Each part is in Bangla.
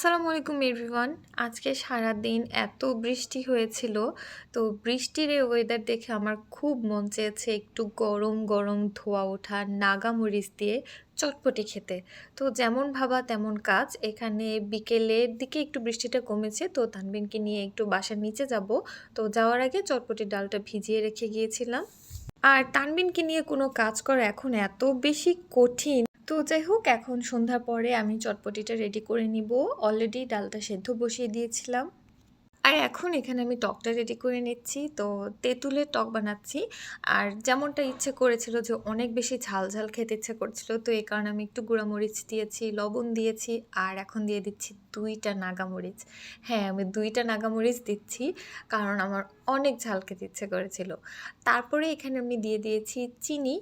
আসসালামু আলাইকুম এভরিওয়ান। আজকে সারাদিন এত বৃষ্টি হয়েছিল। তো বৃষ্টির এই ওয়েদার দেখে আমার খুব মন চেয়েছে একটু গরম, গরম ধোয়া ওঠা নাগা মরিচ দিয়ে চটপটি খেতে। তো যেমন ভাবা তেমন কাজ। এখানে বিকেলের দিকে একটু বৃষ্টিটা কমেছে। তো তানবিনকে নিয়ে একটু বাসার নিচে যাব। তো যাওয়ার আগে চটপটির ডালটা ভিজিয়ে রেখে গিয়েছিলাম। আর তানবিনকে নিয়ে কোনো কাজ করা এখন এত বেশি কঠিন। তো যাই হোক, এখন সন্ধ্যার পরে আমি চটপটিটা রেডি করে নিব। অলরেডি ডালটা সেদ্ধ বসিয়ে দিয়েছিলাম। আর এখন এখানে আমি টকটা রেডি করে নিচ্ছি। তো তেঁতুলের টক বানাচ্ছি। আর যেমনটা ইচ্ছে করেছিল যে অনেক বেশি ঝাল ঝাল খেতে ইচ্ছে করছিল, তো এই কারণে আমি একটু গুঁড়ামরিচ দিয়েছি, লবণ দিয়েছি, আর এখন দিয়ে দিচ্ছি 2টা নাগামরিচ। হ্যাঁ, আমি 2টা নাগামরিচ দিচ্ছি কারণ আমার অনেক ঝাল খেতে ইচ্ছে করেছিল। তারপরে এখানে আমি দিয়ে দিয়েছি চিনি।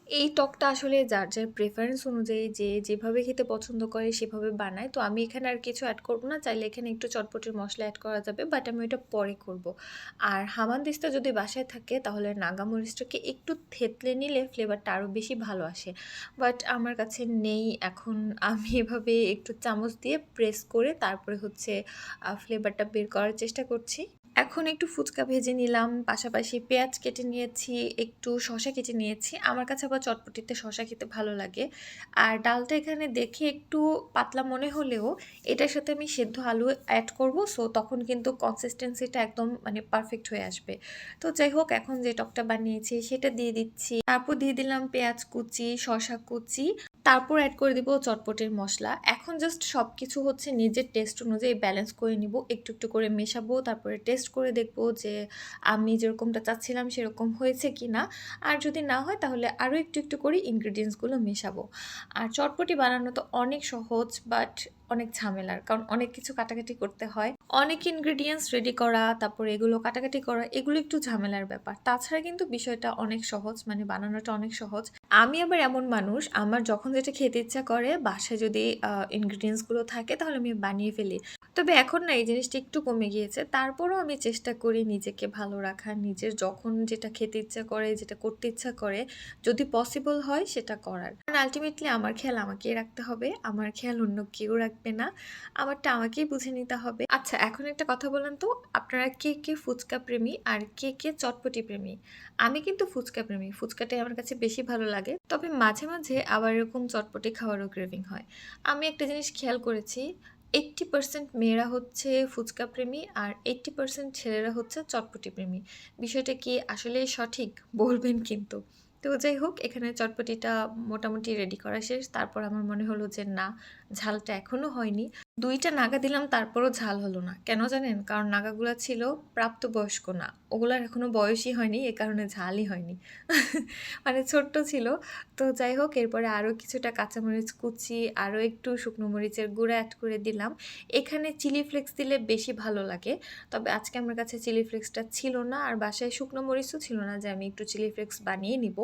এই টকটা আসলে যার যার প্রেফারেন্স অনুযায়ী যে যেভাবে খেতে পছন্দ করে সেভাবে বানায়। তো আমি এখানে আর কিছু অ্যাড করব না, চাইলে এখানে একটু চটপটির মশলা অ্যাড করা যাবে, বাট আমি ওটা পরে করব। আর হামানদিস্তা যদি বাসায় থাকে তাহলে নাগামরিচটাকে একটু থেতলে নিলে ফ্লেভারটা আরও বেশি ভালো আসে, বাট আমার কাছে নেই এখন। আমি এভাবে একটু চামচ দিয়ে প্রেস করে তারপরে হচ্ছে ফ্লেভারটা বের করার চেষ্টা করছি। এখন একটু ফুচকা ভেজে নিলাম, পাশাপাশি পেঁয়াজ কেটে নিয়েছি, একটু শসা কেটে নিয়েছি। আমার কাছে আবার চটপটিতে শসা খেতে ভালো লাগে। আর ডালটা এখানে দেখে একটু পাতলা মনে হলেও এটার সাথে আমি সেদ্ধ আলু অ্যাড করব, সো তখন কিন্তু কনসিস্টেন্সিটা একদম মানে পারফেক্ট হয়ে আসবে। তো যাই হোক, এখন যে টকটা বানিয়েছি সেটা দিয়ে দিচ্ছি, তারপর দিয়ে দিলাম পেঁয়াজ কুচি, শসা কুচি, তারপর অ্যাড করে দিব চটপটির মশলা। এখন জাস্ট সব কিছু হচ্ছে নিজের টেস্ট অনুযায়ী ব্যালেন্স করে নিব, একটু একটু করে মেশাবো, তারপরে টেস্ট করে দেখবো যে আমি যেরকমটা চাচ্ছিলাম সেরকম হয়েছে কি না। আর যদি না হয় তাহলে আরও একটু একটু করে ইনগ্রিডিয়েন্টসগুলো মেশাবো। আর চটপটি বানানো তো অনেক সহজ, বাট অনেক ঝামেলার, কারণ অনেক কিছু কাটাকাটি করতে হয়। অনেক ইনগ্রিডিয়েন্টস রেডি করা, তারপরে এগুলো কাটাকাটি করা, এগুলো একটু ঝামেলার ব্যাপার। তাছাড়া কিন্তু বিষয়টা অনেক সহজ, মানে বানানোটা অনেক সহজ। আমি আবার এমন মানুষ, আমার যখন যেটা খেতে ইচ্ছা করে বাসায় যদি ইনগ্রিডিয়েন্টসগুলো থাকে তাহলে আমি বানিয়ে ফেলি। তবে এখন না এই জিনিসটা একটু কমে গিয়েছে, তারপরও আমি চেষ্টা করি নিজেকে ভালো রাখার, নিজের যখন যেটা খেতে ইচ্ছা করে, যেটা করতে ইচ্ছা করে, যদি পসিবল হয় সেটা করার। কারণ আলটিমেটলি আমার খেয়াল আমাকেই রাখতে হবে, আমার খেয়াল অন্য কেউ রাখবে না, আমারটা আমাকেই বুঝে নিতে হবে। আচ্ছা, এখন একটা কথা বলেন তো, আপনারা কে কে ফুচকা প্রেমী আর কে কে চটপটি প্রেমী? আমি কিন্তু ফুচকা প্রেমী, ফুচকাটাই আমার কাছে বেশি ভালো লাগে। তবে মাঝে মাঝে আবার এরকম চটপটি খাওয়ারও ক্রেভিং হয়। আমি একটা জিনিস খেয়াল করেছি, 80% মেয়েরা হচ্ছে ফুচকা প্রেমী আর 80% ছেলেরা হচ্ছে চটপটি প্রেমী। বিষয়টা কি আসলেই সঠিক? বলবেন কিন্তু। তো যাই হোক, এখানে চটপটিটা মোটামুটি রেডি করা শেষ। তারপর আমার মনে হলো যে না, ঝালটা এখনো হয়নি। 2টা নাগা দিলাম, তারপরও ঝাল হলো না। কেন জানেন? কারণ নাগাগুলা ছিল প্রাপ্তবয়স্ক না। ওগুলার এখনো বয়সই হয়নি, এ কারণে ঝালই হয়নি। মানে ছোট্ট ছিল। তো যাই হোক, এরপরে আরও কিছুটা কাঁচামরিচ কুচি, আরও একটু শুকনো মরিচের গুঁড়া অ্যাড করে দিলাম। এখানে চিলি ফ্লেক্স দিলে বেশি ভালো লাগে। তবে আজকে আমার কাছে চিলি ফ্লেক্সটা ছিল না, আর বাসায় শুকনো মরিচও ছিল না যে আমি একটু চিলি ফ্লেক্স বানিয়ে নিব।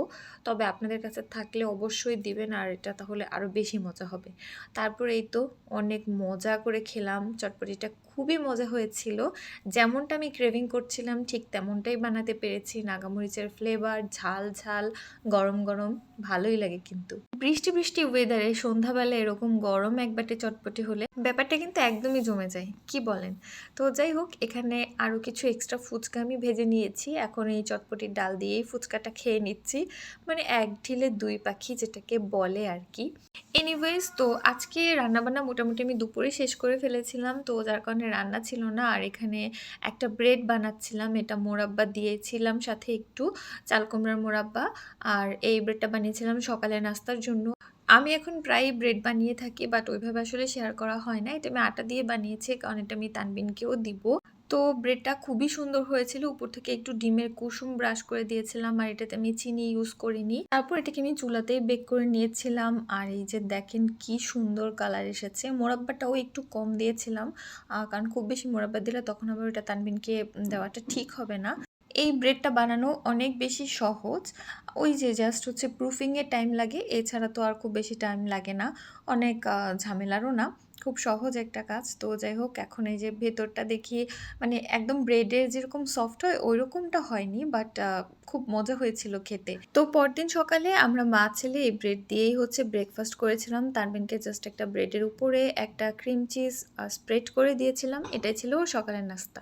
তবে আপনাদের কাছে থাকলে অবশ্যই দিবেন, আর এটা তাহলে আরও বেশি মজা হবে। তারপরে এই তো অনেক মজা করে খেলাম চটপটিটা, খুবই মজা হয়েছিল। যেমনটা আমি ক্রেভিং করছিলাম ঠিক তেমনটাই বানাতে পেরেছি। নাগামরিচের ফ্লেভার, ঝাল ঝাল, গরম গরম, ভালোই লাগে কিন্তু। বৃষ্টি বৃষ্টি ওয়েদারে সন্ধ্যাবেলা এরকম গরম এক বাটি চটপটি হলে ব্যাপারটা কিন্তু একদমই জমে যায়, কি বলেন? তো যাই হোক, এখানে আরও কিছু এক্সট্রা ফুচকা আমি ভেজে নিয়েছি। এখন এই চটপটির ডাল দিয়েই ফুচকাটা খেয়ে নিচ্ছি। মানে এক ঢিলে দুই পাখি যেটাকে বলে আর কি। এনিওয়েজ, তো আজকে রান্নাবান্না মোটামুটি আমি দুপুরে শেষ করে ফেলেছিলাম, তো যার কারণে রান্না ছিল না। আর এখানে একটা ব্রেড বানাচ্ছিলাম, এটা মোরাব্বা দিয়েছিলাম সাথে একটু চাল কুমড়ার মোরাব্বা। আর এই ব্রেডটা বানিয়েছিলাম সকালে নাস্তার জন্য। আমি এখন প্রায় ব্রেড বানিয়ে থাকি, বাট ওইভাবে আসলে শেয়ার করা হয় না। এটা আমি আটা দিয়ে বানিয়েছি, কারণ এটা আমি তানবিনকেও দিব। তো ব্রেডটা খুবই সুন্দর হয়েছিল, উপর থেকে একটু ডিমের কুসুম ব্রাশ করে দিয়েছিলাম, আর এটাতে আমি চিনি ইউজ করিনি। তারপর এটাকে আমি চুলাতেই বেক করে নিয়েছিলাম। আর এই যে দেখেন কি সুন্দর কালার এসেছে। মোরাব্বাটাও একটু কম দিয়েছিলাম, কারণ খুব বেশি মোরাব্বা দিলে তখন আবার ওটা তানবিনকে দেওয়াটা ঠিক হবে না। এই ব্রেডটা বানানো অনেক বেশি সহজ। ওই যে জাস্ট হচ্ছে প্রুফিংয়ে টাইম লাগে, এছাড়া তো আর খুব বেশি টাইম লাগে না, অনেক ঝামেলারও না। খুব সহজ একটা কাজ। তো যাই হোক এখন এই যে ভেতরটা দেখি মানে একদম ব্রেডের যেরকম সফট হয় ওইরকমটা হয়নি বাট খুব মজা হয়েছিল খেতে। তো পরদিন সকালে আমরা মা ছেলে এই ব্রেড দিয়েই হচ্ছে ব্রেকফাস্ট করেছিলাম। তানবিনকে জাস্ট একটা ব্রেডের উপরে একটা ক্রিম চিজ স্প্রেড করে দিয়েছিলাম। এটাই ছিল সকালের নাস্তা।